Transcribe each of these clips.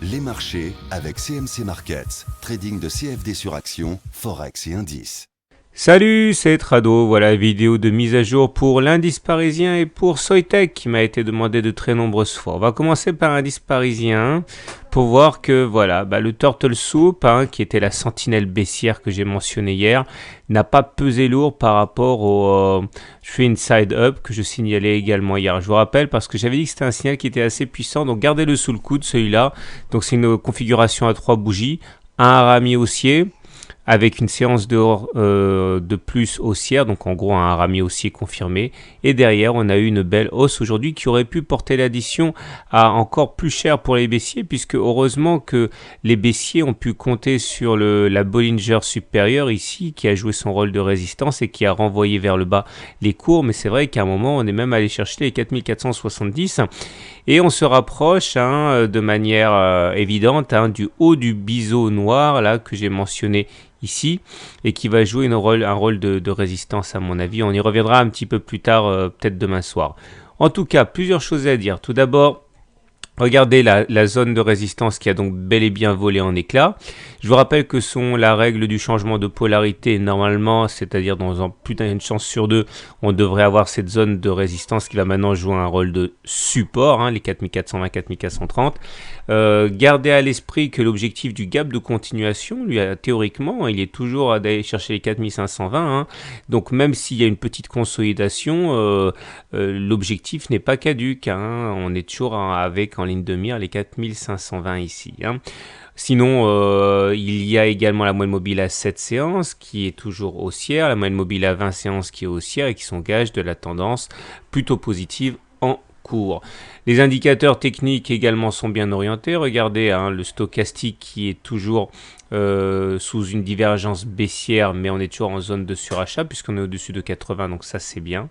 Les marchés avec CMC Markets, trading de CFD sur action, Forex et indices. Salut, c'est Trado, voilà la vidéo de mise à jour pour l'indice parisien et pour Soitec qui m'a été demandé de très nombreuses fois. On va commencer par l'indice parisien pour voir que voilà, le Turtle Soup, qui était la sentinelle baissière que j'ai mentionné hier, n'a pas pesé lourd par rapport au Inside Up que je signalais également hier. Je vous rappelle parce que j'avais dit que c'était un signal qui était assez puissant, donc gardez-le sous le coude celui-là. Donc c'est une configuration à 3 bougies, un harami haussier, avec une séance de plus haussière, donc en gros un harami haussier confirmé. Et derrière, on a eu une belle hausse aujourd'hui qui aurait pu porter l'addition à encore plus cher pour les baissiers, puisque heureusement que les baissiers ont pu compter sur la Bollinger supérieure ici, qui a joué son rôle de résistance et qui a renvoyé vers le bas les cours. Mais c'est vrai qu'à un moment, on est même allé chercher les 4470 et on se rapproche de manière évidente du haut du biseau noir là que j'ai mentionné ici et qui va jouer un rôle de résistance à mon avis. On y reviendra un petit peu plus tard, peut-être demain soir. En tout cas, plusieurs choses à dire. Tout d'abord, regardez la zone de résistance qui a donc bel et bien volé en éclats. Je vous rappelle que la règle du changement de polarité, normalement, c'est-à-dire dans plus d'une chance sur deux, on devrait avoir cette zone de résistance qui va maintenant jouer un rôle de support, les 4420, 4430. Gardez à l'esprit que l'objectif du gap de continuation, lui, théoriquement, il est toujours d'aller chercher les 4520. Donc même s'il y a une petite consolidation, l'objectif n'est pas caduque. On est toujours avec en ligne de mire les 4520 ici. Sinon, il y a également la moyenne mobile à 7 séances qui est toujours haussière, la moyenne mobile à 20 séances qui est haussière et qui sont gages de la tendance plutôt positive en cours. Les indicateurs techniques également sont bien orientés. Regardez le stochastique qui est toujours sous une divergence baissière, mais on est toujours en zone de surachat puisqu'on est au-dessus de 80, donc ça c'est bien.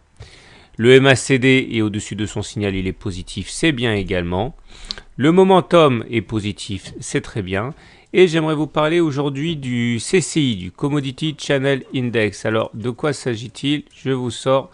Le MACD est au-dessus de son signal, il est positif, c'est bien également. Le momentum est positif, c'est très bien. Et j'aimerais vous parler aujourd'hui du CCI, du Commodity Channel Index. Alors, de quoi s'agit-il? Je vous sors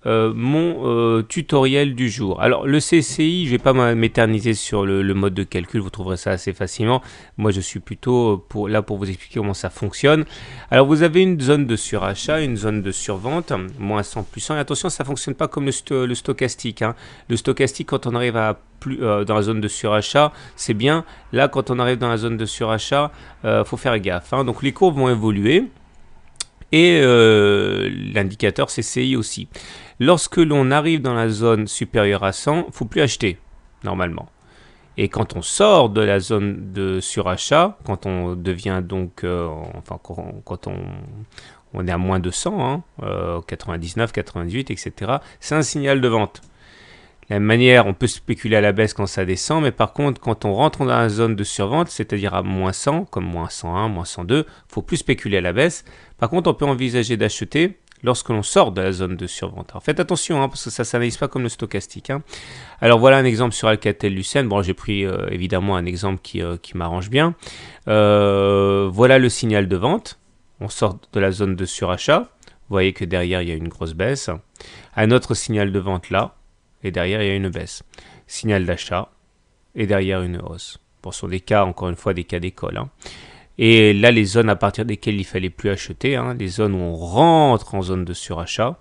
mon tutoriel du jour. Alors le CCI, je ne vais pas m'éterniser sur le mode de calcul, vous trouverez ça assez facilement. Moi je suis plutôt là pour vous expliquer comment ça fonctionne. Alors vous avez une zone de surachat, une zone de survente, moins 100 plus 100. Et attention, ça ne fonctionne pas comme le stochastique. Le stochastique, quand on arrive à dans la zone de surachat, c'est bien. Là, quand on arrive dans la zone de surachat, faut faire gaffe. Donc les courbes vont évoluer. Et l'indicateur CCI aussi. Lorsque l'on arrive dans la zone supérieure à 100, il ne faut plus acheter, normalement. Et quand on sort de la zone de surachat, quand on devient donc, quand on est à moins de 100, 99, 98, etc., c'est un signal de vente. De la même manière, on peut spéculer à la baisse quand ça descend, mais par contre, quand on rentre dans la zone de survente, c'est-à-dire à moins 100, comme moins 101, moins 102, il ne faut plus spéculer à la baisse. Par contre, on peut envisager d'acheter lorsque l'on sort de la zone de survente. Alors faites attention, parce que ça ne s'analyse pas comme le stochastique. Alors voilà un exemple sur Alcatel-Lucent. Bon, j'ai pris évidemment un exemple qui m'arrange bien. Voilà le signal de vente. On sort de la zone de surachat. Vous voyez que derrière, il y a une grosse baisse. Un autre signal de vente là. Et derrière, il y a une baisse. Signal d'achat, et derrière une hausse. Bon, ce sont des cas, encore une fois, des cas d'école. Et là, les zones à partir desquelles il ne fallait plus acheter, les zones où on rentre en zone de surachat,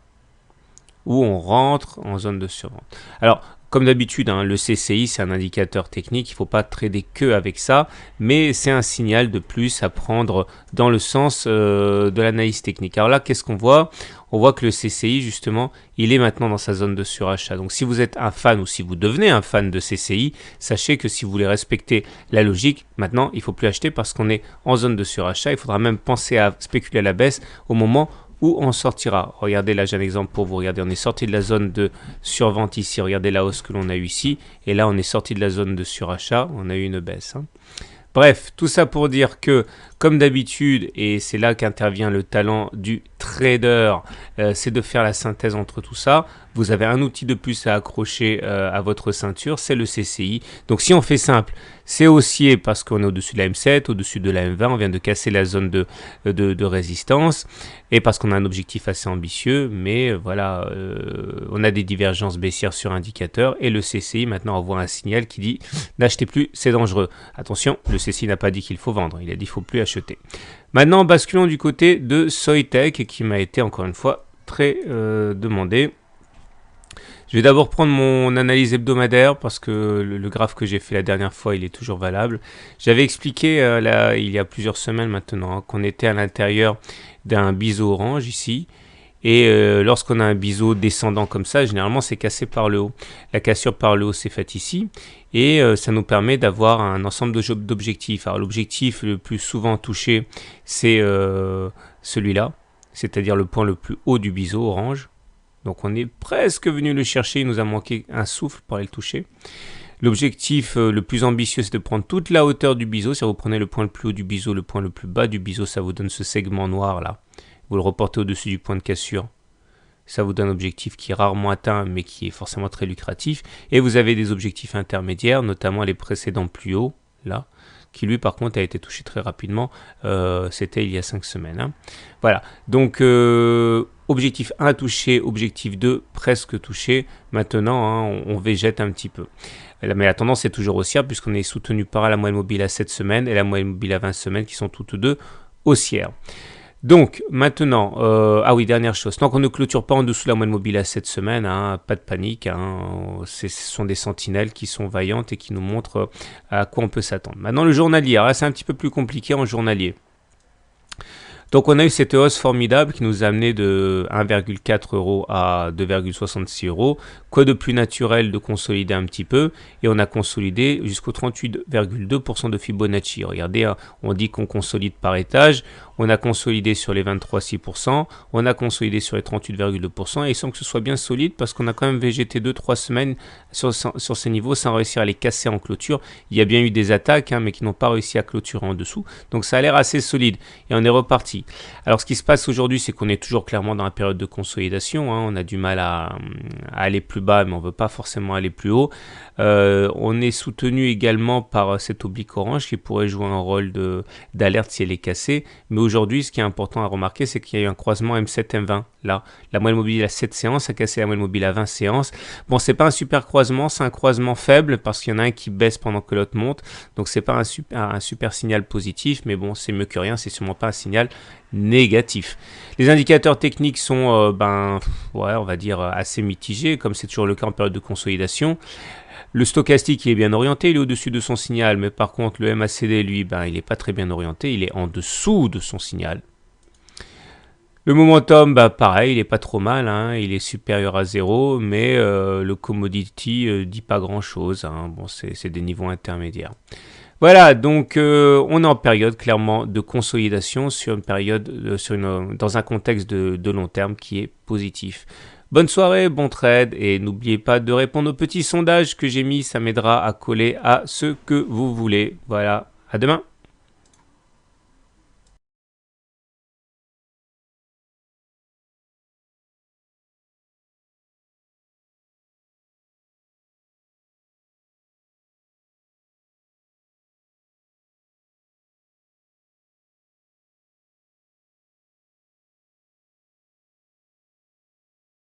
ou on rentre en zone de survente. Alors, comme d'habitude, le CCI, c'est un indicateur technique, il ne faut pas trader que avec ça, mais c'est un signal de plus à prendre dans le sens de l'analyse technique. Alors là, qu'est-ce qu'on voit? On voit que le CCI, justement, il est maintenant dans sa zone de surachat. Donc si vous êtes un fan ou si vous devenez un fan de CCI, sachez que si vous voulez respecter la logique, maintenant, il ne faut plus acheter parce qu'on est en zone de surachat. Il faudra même penser à spéculer à la baisse au moment où on sortira. Regardez, là j'ai un exemple pour vous. Regardez, on est sorti de la zone de survente ici. Regardez la hausse que l'on a eu ici. Et là, on est sorti de la zone de surachat. On a eu une baisse. Bref, tout ça pour dire que Comme d'habitude, et c'est là qu'intervient le talent du trader, c'est de faire la synthèse entre tout ça. Vous avez un outil de plus à accrocher à votre ceinture, c'est le CCI. Donc si on fait simple, c'est haussier parce qu'on est au-dessus de la M7, au-dessus de la M20, on vient de casser la zone de résistance, et parce qu'on a un objectif assez ambitieux, mais voilà, on a des divergences baissières sur indicateur, et le CCI maintenant envoie un signal qui dit « n'achetez plus, c'est dangereux ». Attention, le CCI n'a pas dit qu'il faut vendre, il a dit qu'il ne faut plus acheter. Maintenant, basculons du côté de Soitec, qui m'a été encore une fois très demandé. Je vais d'abord prendre mon analyse hebdomadaire parce que le graphe que j'ai fait la dernière fois, il est toujours valable. J'avais expliqué il y a plusieurs semaines maintenant qu'on était à l'intérieur d'un biseau orange ici. Et lorsqu'on a un biseau descendant comme ça, généralement c'est cassé par le haut. La cassure par le haut s'est faite ici et ça nous permet d'avoir un ensemble d'objectifs. Alors l'objectif le plus souvent touché, c'est celui-là, c'est-à-dire le point le plus haut du biseau orange. Donc on est presque venu le chercher, il nous a manqué un souffle pour aller le toucher. L'objectif le plus ambitieux, c'est de prendre toute la hauteur du biseau. Si vous prenez le point le plus haut du biseau, le point le plus bas du biseau, ça vous donne ce segment noir là. Vous le reportez au-dessus du point de cassure. Ça vous donne un objectif qui est rarement atteint, mais qui est forcément très lucratif. Et vous avez des objectifs intermédiaires, notamment les précédents plus hauts, là, qui lui par contre a été touché très rapidement. C'était il y a 5 semaines. Hein. Voilà, donc objectif 1 touché, objectif 2 presque touché. Maintenant, hein, on végète un petit peu. Mais la tendance est toujours haussière puisqu'on est soutenu par la moyenne mobile à 7 semaines et la moyenne mobile à 20 semaines qui sont toutes deux haussières. Donc maintenant, ah oui, dernière chose, tant qu'on ne clôture pas en dessous de la moyenne mobile à 7 semaines, hein, pas de panique, hein, ce sont des sentinelles qui sont vaillantes et qui nous montrent à quoi on peut s'attendre. Maintenant le journalier, alors là c'est un petit peu plus compliqué en journalier. Donc on a eu cette hausse formidable qui nous a amené de 1,4 € à 2,66 €. Quoi de plus naturel de consolider un petit peu, et on a consolidé jusqu'au 38,2% de Fibonacci. Regardez, hein, on dit qu'on consolide par étage, on a consolidé sur les 23,6%, on a consolidé sur les 38,2%, et sans que ce soit bien solide, parce qu'on a quand même végété 2-3 semaines sur ces niveaux sans réussir à les casser en clôture. Il y a bien eu des attaques, hein, mais qui n'ont pas réussi à clôturer en dessous, donc ça a l'air assez solide, et on est reparti. Alors ce qui se passe aujourd'hui, c'est qu'on est toujours clairement dans la période de consolidation, hein, on a du mal à aller plus bas, mais on ne veut pas forcément aller plus haut. On est soutenu également par cette oblique orange qui pourrait jouer un rôle d'alerte si elle est cassée. Mais aujourd'hui, ce qui est important à remarquer, c'est qu'il y a eu un croisement M7-M20. Là, la moyenne mobile à 7 séances a cassé la moyenne mobile à 20 séances. Bon, c'est pas un super croisement, c'est un croisement faible parce qu'il y en a un qui baisse pendant que l'autre monte. Donc c'est pas un super signal positif, mais bon, c'est mieux que rien, c'est sûrement pas un signal négatif. Les indicateurs techniques sont, ouais, on va dire assez mitigés, comme c'est toujours le cas en période de consolidation. Le stochastique il est bien orienté, il est au-dessus de son signal, mais par contre le MACD, lui, il n'est pas très bien orienté, il est en dessous de son signal. Le momentum, pareil, il n'est pas trop mal, hein, il est supérieur à 0, mais le commodity dit pas grand-chose, hein, bon, c'est des niveaux intermédiaires. Voilà, donc on est en période clairement de consolidation sur une période, dans un contexte de long terme qui est positif. Bonne soirée, bon trade, et n'oubliez pas de répondre aux petits sondages que j'ai mis, ça m'aidera à coller à ce que vous voulez. Voilà, à demain.